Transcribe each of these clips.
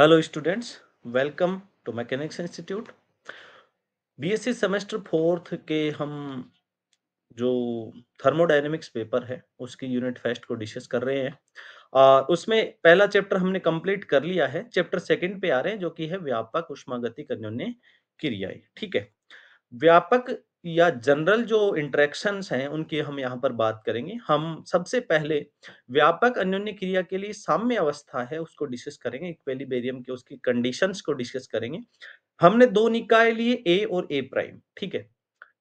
Hello students, welcome to mechanics institute. BSc semester fourth के हम जो थर्मोडायनेमिक्स पेपर है उसकी यूनिट फेस्ट को डिस्कस कर रहे हैं। उसमें पहला चैप्टर हमने कंप्लीट कर लिया है। चैप्टर सेकंड पे आ रहे हैं जो कि है व्यापक ऊष्मागतिक अन्योन्य क्रियाएं। ठीक है, व्यापक या जनरल जो इंटरेक्शंस हैं उनकी हम यहाँ पर बात करेंगे। हम सबसे पहले व्यापक अन्योन्य क्रिया के लिए साम्य अवस्था है उसको डिस्कस करेंगे, इक्विलिब्रियम के उसकी कंडीशंस को डिस्कस करेंगे। हमने दो निकाय लिए ए और ए प्राइम। ठीक है,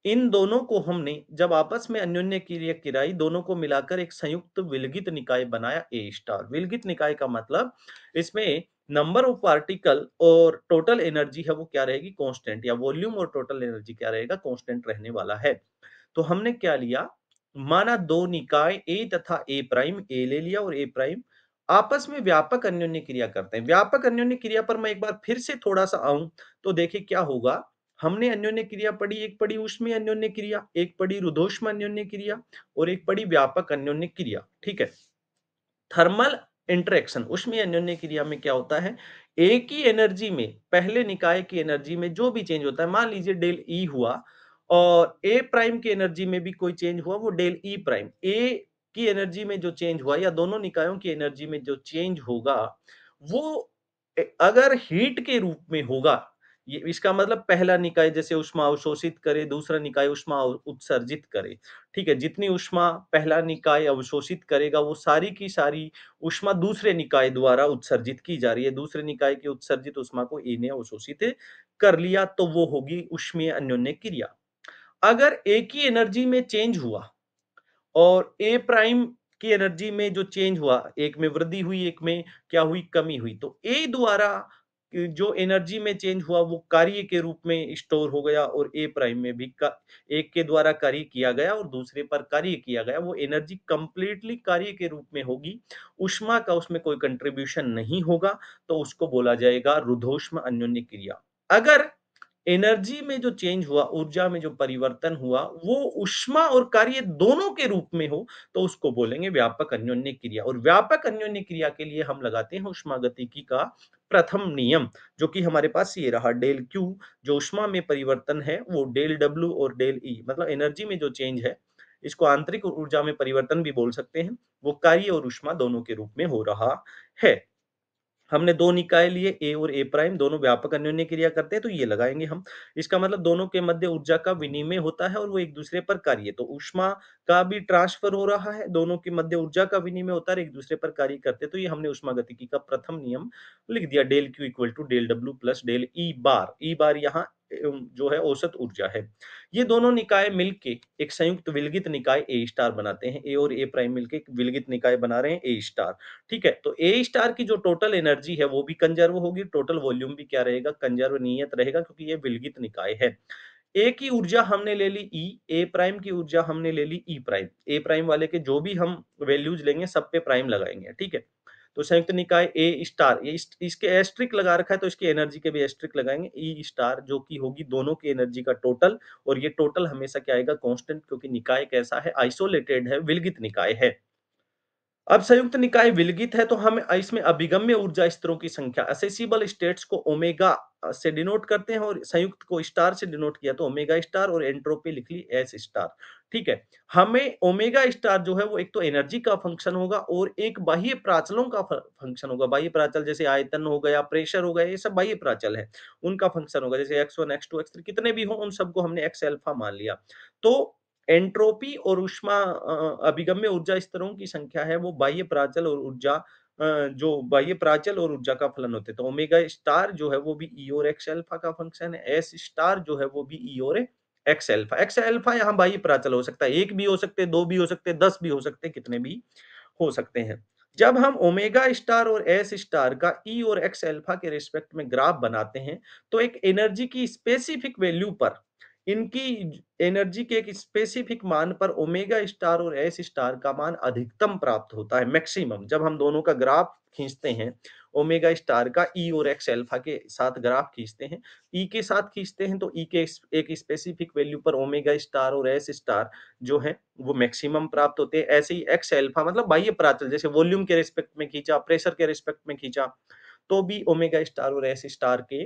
इन दोनों को हमने जब आपस में अन्योन्य क्रिया कराई, दोनों को मिलाकर एक संयुक्त विलगित निकाय बनाया ए स्टार। विलगित निकाय का मतलब इसमें नंबर ऑफ पार्टिकल और टोटल एनर्जी है वो क्या रहेगी, कांस्टेंट, या वॉल्यूम और टोटल एनर्जी क्या रहेगा, कांस्टेंट रहने वाला है। तो हमने क्या लिया, माना दो निकाय ए तथा ए प्राइम, ए ले लिया और ए प्राइम आपस में व्यापक अन्योन्य क्रिया करते हैं। व्यापक अन्योन्य क्रिया पर मैं एक बार फिर से थोड़ा सा आऊं तो देखिए क्या होगा। हमने अन्योन्य क्रिया पढ़ी, एक पढ़ी ऊष्मीय अन्योन्य क्रिया, एक पढ़ी रुद्धोष्म अन्योन्य क्रिया और एक पढ़ी व्यापक अन्योन्य क्रिया। ठीक है, थर्मल इंटरेक्शन ऊष्मीय अन्योन्य क्रिया में क्या होता है, एक ही एनर्जी में पहले निकाय की एनर्जी में जो भी चेंज होता है, मान लीजिए डेल ई हुआ और ए प्राइम की एनर्जी में भी कोई चेंज हुआ, वो डेल ई प्राइम। ए की एनर्जी में जो चेंज हुआ या दोनों निकायों की एनर्जी में जो चेंज होगा वो अगर हीट के रूप में होगा, ये इसका मतलब पहला निकाय जैसे ऊष्मा अवशोषित करे, दूसरा निकाय ऊष्मा उत्सर्जित करे। ठीक है, जितनी ऊष्मा पहला निकाय अवशोषित करेगा वो सारी की सारी ऊष्मा दूसरे निकाय द्वारा उत्सर्जित की जा रही है। दूसरे निकाय की उत्सर्जित ऊष्मा को ए ने अवशोषित कर लिया तो वो होगी ऊष्मीय अन्योन्य क्रिया। अगर एक ही एनर्जी में चेंज हुआ और ए प्राइम की एनर्जी में जो चेंज हुआ, एक में वृद्धि हुई, एक में क्या हुई, कमी हुई, तो ए द्वारा जो एनर्जी में चेंज हुआ वो कार्य के रूप में स्टोर हो गया और ए प्राइम में भी एक के द्वारा कार्य किया गया और दूसरे पर कार्य किया गया, वो एनर्जी कंप्लीटली कार्य के रूप में होगी, ऊष्मा का उसमें कोई कंट्रीब्यूशन नहीं होगा, तो उसको बोला जाएगा रुद्धोष्म अन्योन्य क्रिया। अगर एनर्जी में जो चेंज हुआ, ऊर्जा में जो परिवर्तन हुआ, वो ऊष्मा और कार्य दोनों के रूप में हो, तो उसको बोलेंगे व्यापक अन्योन्य क्रिया। और व्यापक अन्योन्य क्रिया के लिए हम लगाते हैं ऊष्मागतिकी का प्रथम नियम, जो कि हमारे पास ये रहा, डेल क्यू जो ऊष्मा में परिवर्तन है वो डेल डब्ल्यू और डेल ई, मतलब एनर्जी में जो चेंज है इसको आंतरिक ऊर्जा में परिवर्तन भी बोल सकते हैं, वो कार्य और ऊष्मा दोनों के रूप में हो रहा है। हमने दो निकाय लिए ए और ए प्राइम, दोनों व्यापक अन्योन्य क्रिया करते हैं तो ये लगाएंगे हम। इसका मतलब दोनों के मध्य ऊर्जा का विनिमय होता है और वो एक दूसरे पर कार्य, तो ऊष्मा का भी ट्रांसफर हो रहा है, दोनों के मध्य ऊर्जा का विनिमय होता है, एक दूसरे पर कार्य करते हैं, तो ये हमने ऊष्मागतिकी का प्रथम नियम लिख दिया, del Q equal to del W plus del E bar. E bar यहाँ जो है औसत ऊर्जा है। ये दोनों निकाय मिलके एक संयुक्त विलगित निकाय ए स्टार बनाते हैं। ए और ए प्राइम मिलके एक विलगित निकाय बना रहे हैं ए स्टार। ठीक है, तो ए स्टार की जो टोटल एनर्जी है वो भी कंजर्व होगी, टोटल वॉल्यूम भी क्या रहेगा, कंजर्व नियत रहेगा, क्योंकि ये विलगित निकाय है। ए की ऊर्जा हमने ले ली ई, ए प्राइम की ऊर्जा हमने ले ली ई प्राइम। ए प्राइम वाले के जो भी हम वैल्यूज लेंगे सब पे प्राइम लगाएंगे। ठीक है, तो संयुक्त निकाय ए स्टार, ये इसके एस्ट्रिक लगा रखा है तो इसकी एनर्जी के भी एस्ट्रिक लगाएंगे, ई स्टार जो कि होगी दोनों की एनर्जी का टोटल, और ये टोटल हमेशा क्या आएगा, कांस्टेंट, क्योंकि निकाय कैसा है, आइसोलेटेड है, विलगित निकाय है। अब संयुक्त निकाय विलगित है तो हम इसमें अभिगम्य ऊर्जा स्तरों की संख्या, असेसिबल स्टेट्स को ओमेगा से डिनोट करते हैं और संयुक्त को स्टार से डिनोट किया तो ओमेगा स्टार, और एंट्रोपी लिख ली एस स्टार। ठीक है, हमें ओमेगा स्टार जो है वो एक तो एनर्जी का फंक्शन होगा और एक बाह्य प्राचलों का फंक्शन होगा। बाह्य प्राचल जैसे आयतन हो गया, प्रेशर हो गया, ये सब बाह्य प्राचल है, उनका फंक्शन होगा, जैसे x1 x2 x3 कितने भी हो उन सबको हमने x अल्फा मान लिया। तो एंट्रोपी और ऊष्मा अभिगम्य ऊर्जा स्तरों की संख्या है वो बाह्य प्राचल और ऊर्जा जो बाह्य प्राचल और ऊर्जा का फलन होते हैं, तो ओमेगा स्टार जो है वो भी ई और एक्स अल्फा का फंक्शन है, एस स्टार जो है वो भी ई और एक्स अल्फा। एक्स अल्फा यहाँ बाह्य प्राचल हो सकता है, एक भी हो सकते हैं, दो भी हो सकते हैं, 10 भी हो सकते हैं, कितने भी हो सकते हैं। जब हम ओमेगा स्टार और एस स्टार का ई और एक्स अल्फा के रिस्पेक्ट में ग्राफ बनाते हैं तो एक एनर्जी की स्पेसिफिक वैल्यू पर, इनकी एनर्जी के एक स्पेसिफिक मान पर ओमेगा स्टार और एस स्टार का मान अधिकतम प्राप्त होता है, मैक्सिमम। जब हम दोनों का ग्राफ खींचते हैं, ओमेगा स्टार का ई और एक्स अल्फा के साथ ग्राफ खींचते हैं, ई के साथ खींचते हैं तो ई के एक स्पेसिफिक वैल्यू पर ओमेगा स्टार और एस स्टार जो है वो मैक्सिमम प्राप्त होते हैं। ऐसे ही एक्स अल्फा मतलब बाह्य प्राचल, जैसे वॉल्यूम के रिस्पेक्ट में खींचा, प्रेशर के रिस्पेक्ट में खींचा, तो भी ओमेगा स्टार और एस स्टार के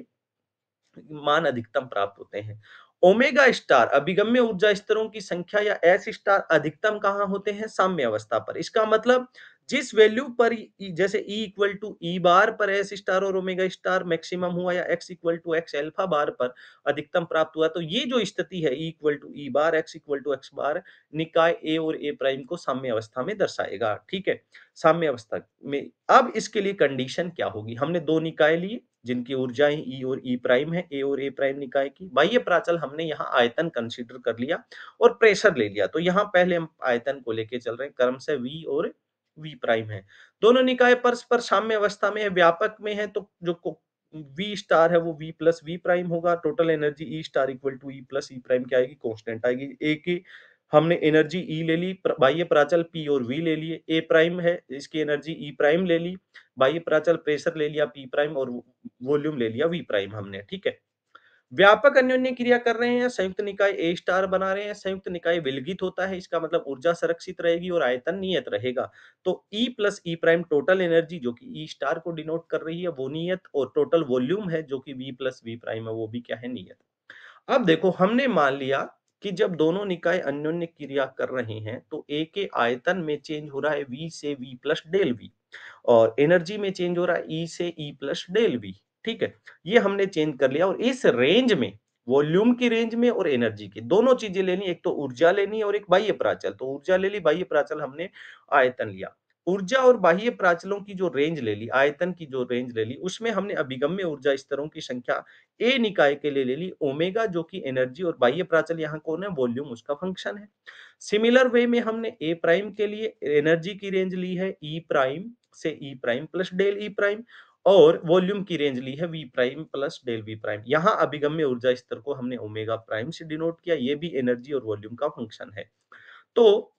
मान अधिकतम प्राप्त होते हैं। ओमेगा स्टार अभिगम्य ऊर्जा स्तरों की संख्या या एस स्टार अधिकतम कहाँ होते हैं? साम्य अवस्था पर। इसका मतलब जिस वैल्यू पर जैसे E equal to E bar पर एस स्टार और ओमेगा स्टार मैक्सिमम हुआ या x equal to x alpha bar पर अधिकतम प्राप्त हुआ, तो ये जो स्थिति है E equal to E bar x equal to x bar निकाय ए और ए प्राइम को साम्य अवस्था में दर्शाएगा। ठीक है, साम्य अवस्था में। अब इसके लिए कंडीशन क्या होगी? हमने दो निकाय लिए जिनकी ऊर्जाएं ई और ई प्राइम है, ए और ए प्राइम निकाय की। बाह्य प्राचल हमने यहाँ आयतन कंसीडर कर लिया और प्रेशर ले लिया। तो यहाँ पहले हम आयतन को लेके चल रहे हैं, क्रमशः वी और वी प्राइम है। दोनों निकाय परस्पर साम्य अवस्था में है, व्यापक में है, तो जो वी स्टार है वो वी प्लस वी प्राइम होगा। Total energy E star equal to E plus E prime क्या आएगी? कांस्टेंट आएगी। ए की हमने एनर्जी ई ले ली, बाह्य प्राचल पी और वी ले लिए। ए प्राइम है, इसकी एनर्जी ई प्राइम ले ली, बाह्य प्राचल प्रेशर ले लिया पी प्राइम और वॉल्यूम ले लिया वी प्राइम हमने। ठीक है, व्यापक अन्योन्य क्रिया कर रहे हैं, संयुक्त निकाय ए स्टार बना रहे हैं, संयुक्त निकाय विलगित होता है, इसका मतलब ऊर्जा संरक्षित रहेगी और आयतन नियत रहेगा। तो ई plus E prime total energy जो कि ई स्टार को डिनोट कर रही है वो नियत, और टोटल वॉल्यूम है जो कि वी प्लस वी प्राइम है वो भी क्या है? नियत। अब देखो हमने मान लिया कि जब दोनों निकाय अन्योन्य क्रिया कर रहे हैं तो ए के आयतन में चेंज हो रहा है V से V प्लस डेल V, और एनर्जी में चेंज हो रहा है E से E प्लस डेल V। ठीक है, ये हमने चेंज कर लिया, और इस रेंज में वॉल्यूम की रेंज में और एनर्जी की दोनों चीजें लेनी, एक तो ऊर्जा लेनी है और एक बाह्य प्राचल। तो ऊर्जा ले ली, बाह्य प्राचल हमने आयतन लिया। ऊर्जा और बाह्य प्राचलों की जो रेंज ले ली, आयतन की जो रेंज ले ली, उसमें हमने अभिगम्य ऊर्जा स्तरों की संख्या ए निकाय के लिए ले ली ओमेगा, जो कि एनर्जी, और बाह्य प्राचल यहाँ कौन है? वॉल्यूम उसका फंक्शन है। सिमिलर वे में हमने ए प्राइम के लिए एनर्जी की रेंज ली है ई प्राइम से E prime plus del E prime, और वॉल्यूम की रेंज ली है V prime plus del V prime. यहाँ अभिगम्य ऊर्जा स्तर को हमने ओमेगा प्राइम से डिनोट किया, ये भी एनर्जी और वॉल्यूम का फंक्शन है। तो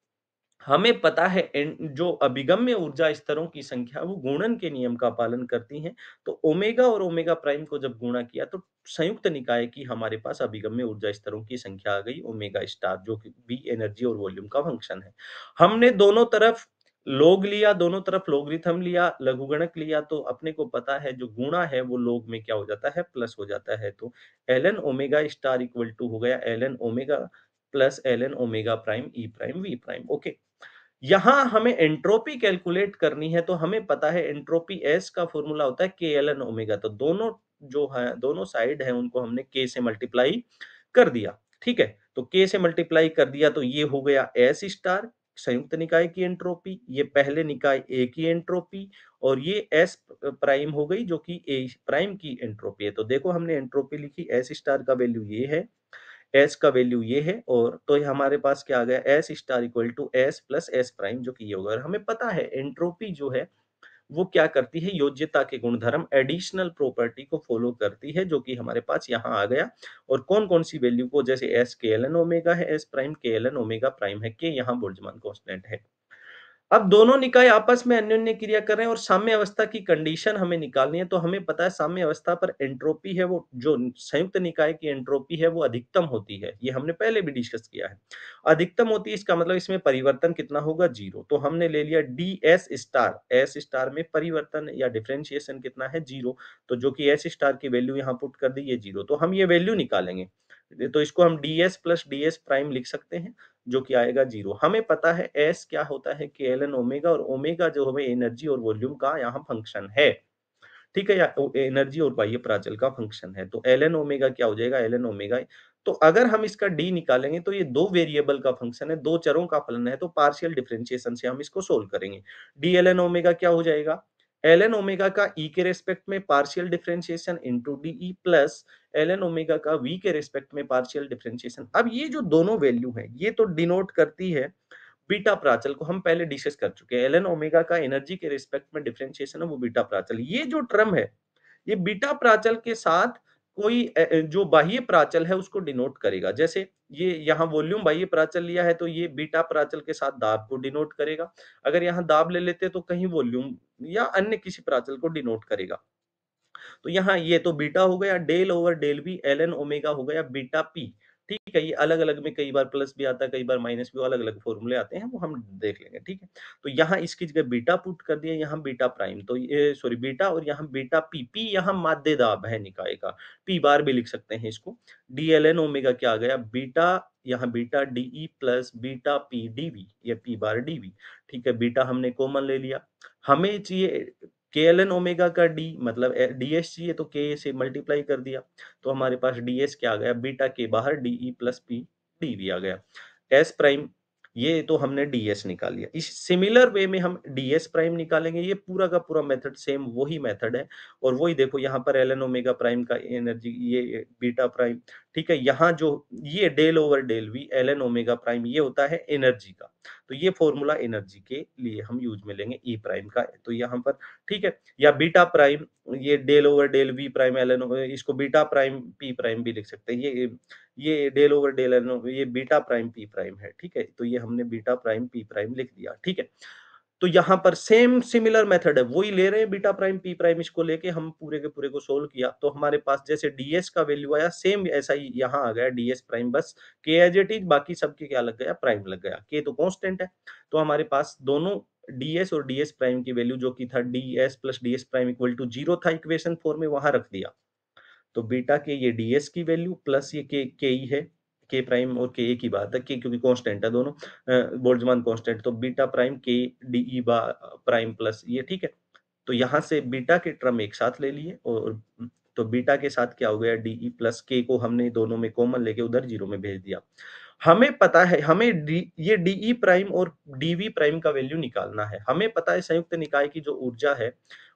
हमें पता है जो अभिगम्य ऊर्जा स्तरों की संख्या वो गुणन के नियम का पालन करती हैं। तो ओमेगा और ओमेगा प्राइम को जब गुणा किया तो संयुक्त निकाय की हमारे पास अभिगम्य ऊर्जा स्तरों की संख्या आ गई ओमेगा स्टार, जो कि भी एनर्जी और वॉल्यूम का फंक्शन है। हमने दोनों तरफ लॉग लिया, दोनों तरफ लॉगरिथम लिया, लघुगणक लिया, तो अपने को पता है जो गुणा है वो लॉग में क्या हो जाता है? प्लस हो जाता है। तो ln omega star equal to हो गया ln omega plus ln omega prime E prime V prime. Okay, यहाँ हमें एंट्रोपी कैलकुलेट करनी है, तो हमें पता है एंट्रोपी S का फॉर्मूला होता है K ln ओमेगा। तो दोनों जो है, दोनों साइड है उनको हमने K से मल्टीप्लाई कर दिया। ठीक है, तो K से मल्टीप्लाई कर दिया तो ये हो गया S स्टार संयुक्त निकाय की एंट्रोपी, ये पहले निकाय A की एंट्रोपी, और ये S प्राइम हो गई जो कि A प्राइम की एंट्रोपी है। तो देखो हमने एंट्रोपी लिखी, S स्टार का वैल्यू ये है, एस का वैल्यू ये है, और तो ये हमारे पास क्या आ गया? S star equal to S plus S prime, जो कि ये होगा। और हमें पता है एंट्रोपी जो है वो क्या करती है? योज्यता के गुणधर्म एडिशनल प्रॉपर्टी को फॉलो करती है, जो कि हमारे पास यहाँ आ गया। और कौन कौन सी वैल्यू को? जैसे एस के एल एन ओमेगा है, एस प्राइम के एल एन ओमेगा प्राइम है, के यहाँ बोल्ट्जमान कांस्टेंट है। अब दोनों निकाय आपस में अन्योन्य क्रिया कर रहे हैं और साम्य अवस्था की कंडीशन हमें निकालनी है। तो हमें पता है साम्य अवस्था पर एंट्रोपी है वो, जो संयुक्त निकाय की एंट्रोपी है वो अधिकतम होती है। ये हमने पहले भी डिस्कस किया है, अधिकतम होती है, इसका मतलब इसमें परिवर्तन कितना होगा? जीरो। तो हमने ले लिया D S star, S star में परिवर्तन या डिफरेंशिएशन कितना है? जीरो। तो जो कि एस स्टार की वैल्यू यहाँ पुट कर दी, ये जीरो। तो हम ये वैल्यू निकालेंगे, तो इसको हम D S plus D S prime लिख सकते हैं, जो कि आएगा जीरो। हमें पता है एस क्या होता है? के एल एन ओमेगा, और ओमेगा जो हमें एनर्जी और वॉल्यूम का यहाँ फंक्शन है। ठीक है, या एनर्जी और बाह्य प्राचल का फंक्शन है। तो एल एन ओमेगा क्या हो जाएगा? L N omega. तो अगर हम इसका डी निकालेंगे तो ये दो वेरिएबल का फंक्शन है, दो चरों का फलन है, तो पार्शियल डिफरेंशिएशन से हम इसको सोल्व करेंगे। डी एल एन ओमेगा क्या हो जाएगा? एल एन ओमेगा का ई के रेस्पेक्ट में partial differentiation into D E plus L N omega का वी के रेस्पेक्ट में पार्शियल डिफरेंशिएशन। अब ये जो दोनों वैल्यू है ये तो डिनोट करती है बीटा प्राचल को, हम पहले डिस्कस कर चुके हैं। ln ओमेगा का एनर्जी के रिस्पेक्ट में डिफरेंशिएशन है वो बीटा प्राचल। ये जो टर्म है ये बीटा प्राचल के साथ कोई जो बाह्य प्राचल है उसको डिनोट करेगा। जैसे ये यहाँ वॉल्यूम बाह्य प्राचल लिया है तो ये बीटा प्राचल के साथ दाब को डिनोट करेगा। अगर यहाँ दाब ले लेते तो कहीं वॉल्यूम या अन्य किसी प्राचल को डिनोट करेगा। तो यहाँ ये तो बीटा हो गया, डेल ओवर डेल भी ln ओमेगा हो गया बीटा पी। ठीक है? ये अलग-अलग में कई बार प्लस भी आता है, कई बार माइनस भी, अलग-अलग फ़ॉर्मूले आते हैं, वो हम देख लेंगे, ठीक है? तो यहाँ इसकी जगह बीटा पुट कर दिया, यहाँ बीटा प्राइम, तो ये सॉरी बीटा और यहाँ बीटा पी, पी यहाँ माध्य दाब है निकाय का, पी बार भी लिख सकते हैं इसको। डी-एल-एन ओमेगा क्या आ गया? बीटा, यहाँ beta D E plus beta P D V, ये पी बार डी-वी, ठीक है? बीटा हमने कॉमन ले लिया। हमें चाहिए के-एल-एन ओमेगा का डी, मतलब डी-एस चाहिए, तो के से मल्टीप्लाई कर दिया। तो हमारे पास ds क्या आ गया? बीटा के बाहर de प्लस p dv आ गया। s प्राइम, ये तो हमने ds निकाल लिया। इस सिमिलर वे में हम ds प्राइम निकालेंगे। ये पूरा का पूरा मेथड सेम वही मेथड है और वही देखो यहाँ पर ln ओमेगा प्राइम का एनर्जी, ये बीटा प्राइम, ठीक है? यहाँ जो ये del over del v ln omega prime ये होता है एनर्जी का। तो ये फॉर्मूला एनर्जी के लिए हम यूज में लेंगे E प्राइम का। तो यहाँ पर ठीक है, या बीटा प्राइम, ये del over del V prime L N, इसको बीटा प्राइम पी प्राइम भी लिख सकते हैं। ये del over del L N, ये बीटा प्राइम पी प्राइम है, ठीक है? तो ये हमने बीटा प्राइम पी प्राइम लिख दिया, ठीक है? तो यहाँ पर सेम सिमिलर मेथड है, वही ले रहे हैं बीटा प्राइम पी प्राइम, इसको लेके हम पूरे के पूरे को सोल्व किया, तो हमारे पास जैसे ds का वैल्यू आया सेम ऐसा ही यहाँ आ गया ds प्राइम, बस k एज इट इज, बाकी सबके क्या लग गया? प्राइम लग गया। k तो कांस्टेंट है, तो हमारे पास दोनों ds और ds प्राइम की वैल्यू जो कि था ds plus ds prime equal to 0 था इक्वेशन 4 में, वहां रख दिया। तो बीटा के ये ds की वैल्यू प्लस ये के ही है, के प्राइम और के एक ही बात है, के क्योंकि कांस्टेंट है दोनों, बोल्ट्जमान कांस्टेंट, तो बीटा प्राइम के डी बा प्राइम प्लस ये, ठीक है? तो यहाँ से बीटा के टर्म एक साथ ले लिए और तो बीटा के साथ क्या हो गया? डीई प्लस के को हमने दोनों में कॉमन लेके उधर जीरो में भेज दिया। हमें पता है, हमें ये डीई प्राइम और डीवी प्राइम का वैल्यू निकालना है। हमें पता है संयुक्त निकाय की जो ऊर्जा है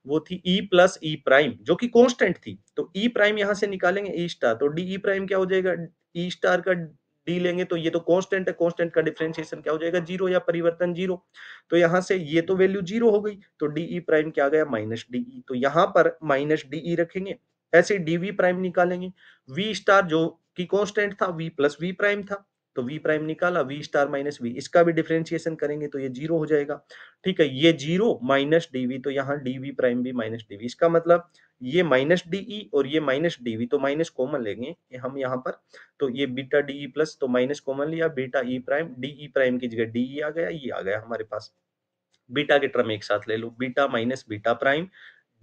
वो थी ई प्लस ई प्राइम, जो कि कांस्टेंट थी। तो ई प्राइम यहाँ से निकालेंगे ई स्टार, तो डीई प्राइम क्या हो जाएगा? ई स्टार का डी लेंगे तो ये तो कांस्टेंट है, कांस्टेंट का डिफरेंशिएशन क्या हो जाएगा? जीरो, या परिवर्तन जीरो। तो यहाँ से ये तो वैल्यू जीरो हो गई, तो डीई प्राइम क्या आ गया? Minus D E. तो यहाँ पर माइनस डीई रखेंगे, ऐसे डीवी प्राइम निकालेंगे। वी स्टार जो कि कांस्टेंट था, वी प्लस वी प्राइम था, तो वी प्राइम निकाला, वी स्टार माइनस वी, इसका भी डिफरेंशिएशन करेंगे तो ये जीरो हो जाएगा, ठीक है? ये जीरो माइनस डीवी, तो यहाँ डीवी प्राइम भी माइनस डीवी, इसका मतलब ये माइनस डीई और ये माइनस डीवी, तो माइनस कॉमन लेंगे हम यहाँ पर, तो ये बीटा डीई प्लस, तो माइनस कॉमन लिया, beta E prime, D E prime की जगह डीई आ गया, ये आ गया हमारे पास। बीटा के टर्म एक साथ ले लो, beta minus beta prime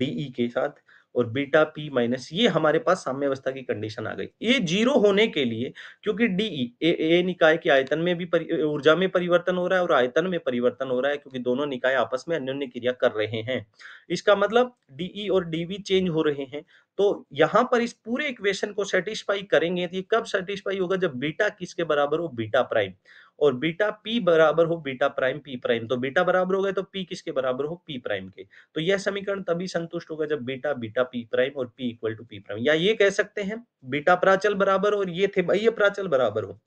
D E के साथ, और बीटा पी माइनस, ये हमारे पास साम्यावस्था की कंडीशन आ गई। ये जीरो होने के लिए, क्योंकि डीई ए निकाय के आयतन में भी ऊर्जा में परिवर्तन हो रहा है और आयतन में परिवर्तन हो रहा है, क्योंकि दोनों निकाय आपस में अन्योन्य क्रिया कर रहे हैं। इसका मतलब डीई और डीवी चेंज हो रहे हैं। तो यहाँ पर इस पूरे इक्वेशन को सेटिस्फाई करेंगे, तो ये कब सेटिस्फाई होगा? जब बीटा किसके बराबर हो? बीटा प्राइम, और बीटा पी बराबर हो बीटा प्राइम पी प्राइम, तो बीटा बराबर हो गए तो पी किसके बराबर हो? पी प्राइम के। तो यह समीकरण तभी संतुष्ट होगा जब बीटा बीटा पी प्राइम और P equal to P prime, या ये कह सकते हैं बीटा प्राचल बराबर और ये थे बाह्य प्राचल बराबर हो।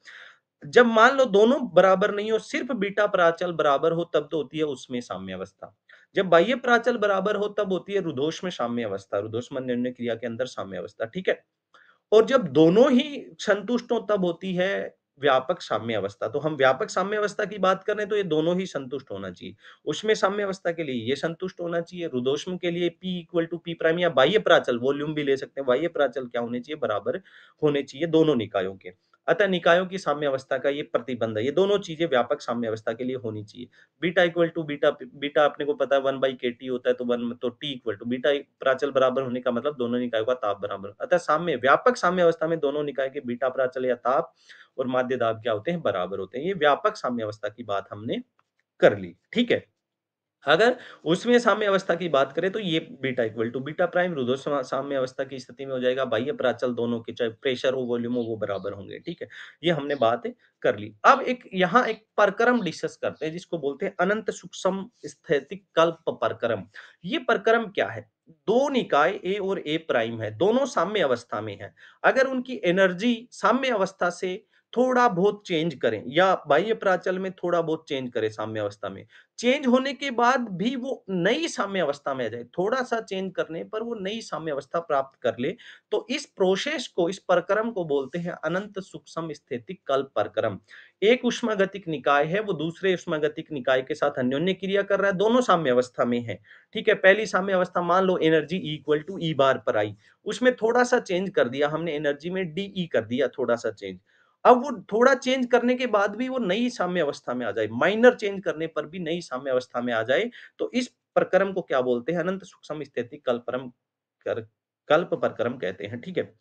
जब मान लो दोनों बराबर नहीं हो, सिर्फ बीटा प्राचल बराबर हो, तब तो होती है उसमें साम्यावस्था। जब बाह्य प्राचल बराबर हो तब होती है रुद्धोष्म साम्यावस्था, रुद्धोष्म अन्योन्य क्रिया के अंदर साम्यावस्था, ठीक है? और जब दोनों ही संतुष्ट हो तब होती है व्यापक साम्य अवस्था। तो हम व्यापक साम्य अवस्था की बात कर रहे हैं तो ये दोनों ही संतुष्ट होना चाहिए। उष्म साम्य अवस्था के लिए ये संतुष्ट होना चाहिए, रुद्धोष्म के लिए P equal to P prime, या बाह्य प्राचल वॉल्यूम भी ले सकते हैं। बाह्य प्राचल क्या होने चाहिए? बराबर होने चाहिए दोनों निकायों के। अतः निकायों की साम्य अवस्था का ये प्रतिबंध है। ये दोनों चीजें व्यापक साम्य अवस्था के लिए होनी चाहिए। Beta equal to beta, beta अपने को पता है 1/kT होता है, तो 1 तो T इक्वल टू बीटा प्राचल बराबर होने का मतलब दोनों निकायों का ताप बराबर। अतः साम्य व्यापक साम्य अवस्था में दोनों निकाय के बीटा प्राचल या ताप और माध्य दाब क्या होते हैं? बराबर होते हैं। ये व्यापक साम्य अवस्था की बात हमने कर ली, ठीक है? अगर उसमें साम्य अवस्था की बात करें तो ये beta equal to beta prime, रुद्धोष्म साम्य अवस्था की स्थिति में हो जाएगा बाह्य प्राचल दोनों के, चाहे प्रेशर हो वॉल्यूम हो, वो बराबर होंगे, ठीक है? ये हमने बात कर ली। अब एक यहाँ एक प्रक्रम डिस्कस करते हैं जिसको बोलते हैं अनंत सूक्ष्म स्थैतिक कल्प प्रक्रम। ये प्रक्रम क्या है? दो निकाय ए और ए प्राइम है, दोनों साम्य अवस्था में है। अगर उनकी एनर्जी साम्य अवस्था से थोड़ा बहुत चेंज करें, या बाह्य प्राचल में थोड़ा बहुत चेंज करें साम्य अवस्था में, चेंज होने के बाद भी वो नई साम्य अवस्था में आ जाए, थोड़ा-सा चेंज करने पर वो नई साम्य अवस्था प्राप्त कर ले, तो इस प्रोसेस को, इस प्रक्रम को बोलते हैं अनंत सूक्ष्म स्थितिक कल्प प्रक्रम। एक ऊष्मागतिक निकाय है, वो दूसरे ऊष्मागतिक निकाय के साथ अन्योन्य क्रिया कर रहा है, दोनों साम्य अवस्था में है, ठीक है? पहली साम्य अवस्था मान लो energy E equal to E bar पर आई, उसमें थोड़ा-सा चेंज कर दिया हमने, एनर्जी में DE कर दिया थोड़ा-सा चेंज। अब वो थोड़ा चेंज करने के बाद भी वो नई साम्य अवस्था में आ जाए, माइनर चेंज करने पर भी नई साम्य अवस्था में आ जाए, तो इस प्रक्रम को क्या बोलते हैं? अनंत सूक्ष्म स्थिति कल्प प्रक्रम कहते हैं, ठीक है?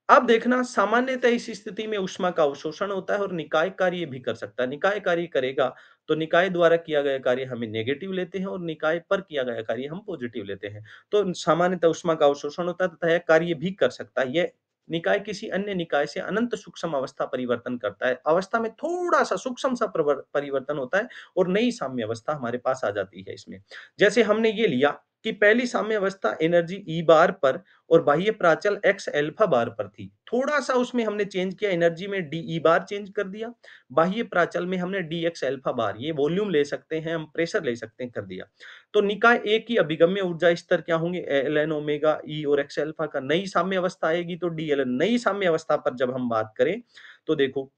अब देखना सामान्यतः इस स्थिति में ऊष्मा का अवशोषण होता है और निकाय कार्य भी कर सकता है। निकाय कार्य करेगा तो निकाय द्वारा किया गया कार्य हमें नेगेटिव लेते हैं और निकाय पर किया गया कार्य हम पॉजिटिव लेते हैं। तो सामान्यतः ऊष्मा का अवशोषण होता है तथा यह कार्य भी कर सकता है। यह निकाय किसी अन्य निकाय से अनंत सूक्ष्म अवस्था परिवर्तन करता है। अवस्था में थोड़ा-सा सूक्ष्म सा परिवर्तन होता है और नई साम्य अवस्था हमारे पास आ जाती है इसमें। जैसे हमने ये लिया कि पहली साम्य अवस्था एनर्जी ई बार पर और बाह्य प्राचल एक्स अल्फा बार पर थी। थोड़ा-सा उसमें हमने चेंज किया, एनर्जी में डी ई बार चेंज कर दिया, बाह्य प्राचल में हमने डी एक्स अल्फा बार, ये वॉल्यूम ले सकते हैं, हम प्रेशर ले सकते हैं, कर दिया। तो निकाय ए की अभिगम्य ऊर्जा स्तर क्या होंगे? एल-एन ओमेगा ई और एक्स अल्फा का। नई साम्य अवस्था आएगी तो डी-एल-एन। नई साम्य अवस्था पर जब हम बात करें, तो देखो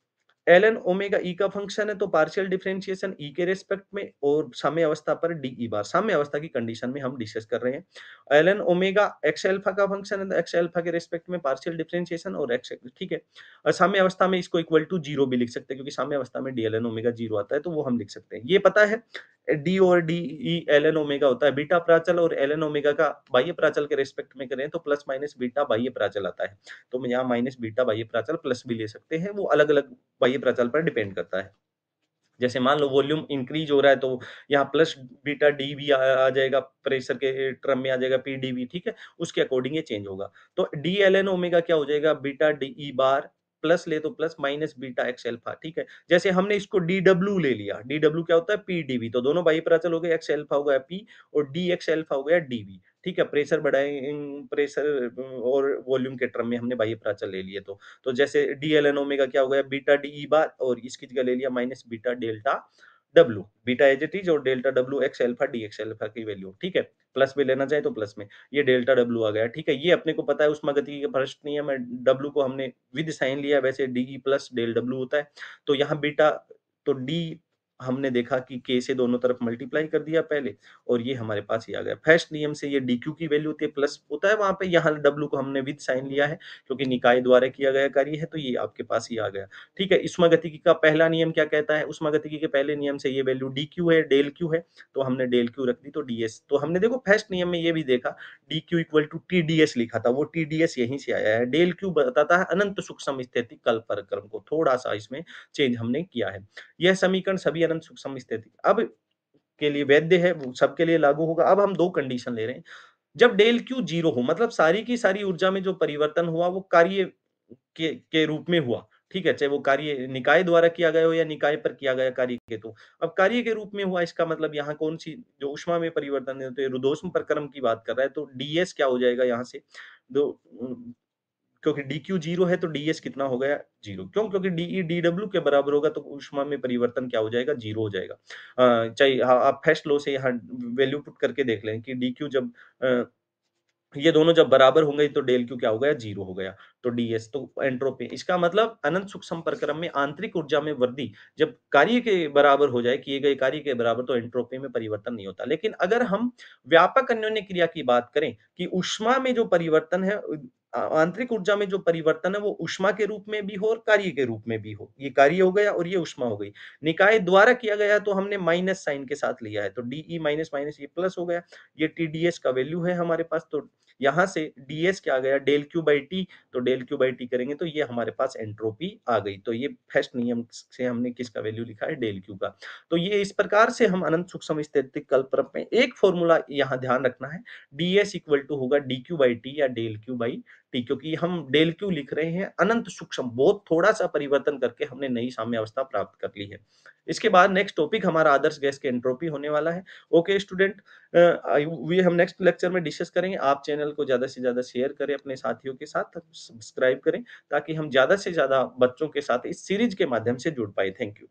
ln ओमेगा ई का फंक्शन है तो पार्शियल डिफरेंशिएशन ई के रिस्पेक्ट में और साम्य अवस्था पर डी ई बार, साम्य अवस्था की कंडीशन में हम डिस्कस कर रहे हैं। ln ओमेगा एक्स अल्फा का फंक्शन है तो एक्स अल्फा के रिस्पेक्ट में पार्शियल डिफरेंशिएशन और एक्स, ठीक है। और साम्य अवस्था में इसको इक्वल टू 0 भी लिख सकते हैं क्योंकि साम्य अवस्था में डी ln ओमेगा 0 आता है तो वो हम लिख सकते हैं। ये पता है डी और डी ई ln ओमेगा होता है, बीटा प्राचल और ln ओमेगा का बाह्य प्राचल के रिस्पेक्ट में करें तो प्लस माइनस बीटा बाह्य प्राचल आता है। तो यहाँ माइनस बीटा बाह्य प्राचल प्लस भी ले सकते हैं, वो अलग-अलग बाह्य प्राचल पर डिपेंड करता है। जैसे मान लो वॉल्यूम इंक्रीज हो रहा है तो यहाँ प्लस बीटा डी भी आ जाएगा, प्रेशर के टर्म में आ जाएगा पीडीवी, ठीक है? उसके अकॉर्डिंग ये चेंज होगा। तो डी एलएन ओमेगा क्या हो जाएगा? बीटा डी ई बार प्लस ले तो plus minus beta x alpha, ठीक है? जैसे हमने इसको डी डब्ल्यू ले लिया, डी डब्ल्यू क्या होता है? पीडीवी, तो दोनों बाह्य प्राचल हो गए, एक्स अल्फा हो गया पी और डी एक्स अल्फा हो गया डीवी, ठीक है? प्रेशर प्रेशर और वॉल्यूम के टर्म में हमने बाह्य प्राचल ले लिए तो जैसे डी एल एन ओमेगा क्या हो गया? बीटा डी ई बार और इसकी जगह ले लिया minus beta delta W, beta as it is और delta W x alpha D x alpha की वैल्यू, ठीक है? प्लस में लेना चाहे तो प्लस में, ये डेल्टा डब्ल्यू आ गया, ठीक है? ये अपने को पता है ऊष्मागतिकी का फर्स्ट नियम है, डब्ल्यू को हमने विद साइन लिया, वैसे D E plus del W होता है। तो यहाँ बीटा, तो डी हमने देखा कि के से दोनों तरफ मल्टीप्लाई कर दिया पहले और ये हमारे पास ये आ गया। फर्स्ट नियम से ये डी क्यू की वैल्यू होती है, प्लस होता है वहाँ पे, यहाँ डब्ल्यू को हमने विद साइन लिया है क्योंकि निकाय द्वारा किया गया कार्य है तो ये आपके पास ही आ गया। ठीक है, ऊष्मागतिकी का पहला नियम क्या कहता है? ऊष्मागतिकी के पहले नियम से ये वैल्यू dq है, डेल q है, तो हमने डेल q रख दी तो ds। तो हमने देखो फर्स्ट नियम में ये भी देखा dq इक्वल टू tds लिखा था, वो tds यहीं से आया है। डेल q बताता है अनंत सूक्ष्म स्थिति कल्प प्रक्रम को, थोड़ा-सा इसमें चेंज हमने किया है। यह समीकरण सभी अनंत सूक्ष्म स्थिति अब के लिए वैध है, वो सबके लिए लागू होगा। अब हम 2 कंडीशन ले रहे हैं। जब डेल q 0 हो मतलब सारी की सारी ऊर्जा में जो परिवर्तन हुआ वो कार्य के रूप में हुआ, ठीक है? चाहे वो कार्य निकाय द्वारा किया गया हो या निकाय पर किया गया कार्य के तो। अब कार्य के रूप में हुआ इसका मतलब यहाँ कौन-सी जो ऊष्मा में परिवर्तन है तो ये रुद्धोष्म प्रक्रम की बात कर रहा है तो ds क्या हो जाएगा यहाँ से? दो क्योंकि dq 0 है तो ds कितना हो गया? 0 क्यों? क्योंकि de dw के बराबर होगा तो ऊष्मा में परिवर्तन क्या हो जाएगा? 0 हो जाएगा। चाहे आप फर्स्ट लॉ से यहाँ वैल्यू पुट करके देख लें कि dq जब अ, ये दोनों जब बराबर होंगे तो डेल क्यू क्या हो गया? 0 हो गया। तो डीएस तो एंट्रोपी, इसका मतलब अनंत सूक्ष्म प्रक्रम में आंतरिक ऊर्जा में वृद्धि जब कार्य के बराबर हो जाए, किए गए कार्य के बराबर, तो एंट्रोपी में परिवर्तन नहीं होता। लेकिन अगर हम व्यापक अन्योन्य क्रिया की बात करें कि ऊष्मा में जो परिवर्तन है आंतरिक ऊर्जा में जो परिवर्तन है वो ऊष्मा के रूप में भी हो और कार्य के रूप में भी हो। ये कार्य हो गया और ये ऊष्मा हो गई। निकाय द्वारा किया गया तो हमने माइनस साइन के साथ लिया है तो डीई माइनस माइनस ये प्लस हो गया। ये टीडीएस का वैल्यू है हमारे पास तो यहाँ से ds क्या आ गया? डेल क्यू बाई टी, तो डेल क्यू बाई टी करेंगे तो ये हमारे पास एंट्रोपी आ गई। तो ये फर्स्ट नियम से हमने किसका वैल्यू लिखा है? डेल क्यू का। तो ये इस प्रकार से हम अनंत सूक्ष्म स्थैतिक कल्परप में एक फॉर्मूला यहाँ ध्यान रखना है, ds इक्वल टू होगा डी क्यू बाई टी या डेल क्यू बाई टी, क्योंकि हम डेल क्यू लिख रहे हैं अनंत सूक्ष्म, बहुत थोड़ा-सा परिवर्तन करके हमने नई साम्य अवस्था प्राप्त कर ली है। इसके बाद नेक्स्ट टॉपिक हमारा आदर्श गैस की एंट्रोपी होने वाला है। ओके स्टूडेंट, ये हम नेक्स्ट लेक्चर में डिस्कस करेंगे। आप चैनल को ज़्यादा से ज़्यादा शेयर करें अपने साथियों के साथ, सब्सक्राइब करें ताकि हम ज़्यादा से ज़्यादा बच्चों के साथ इस सीरीज के माध्यम से जुड़ पाएँ। Thank you.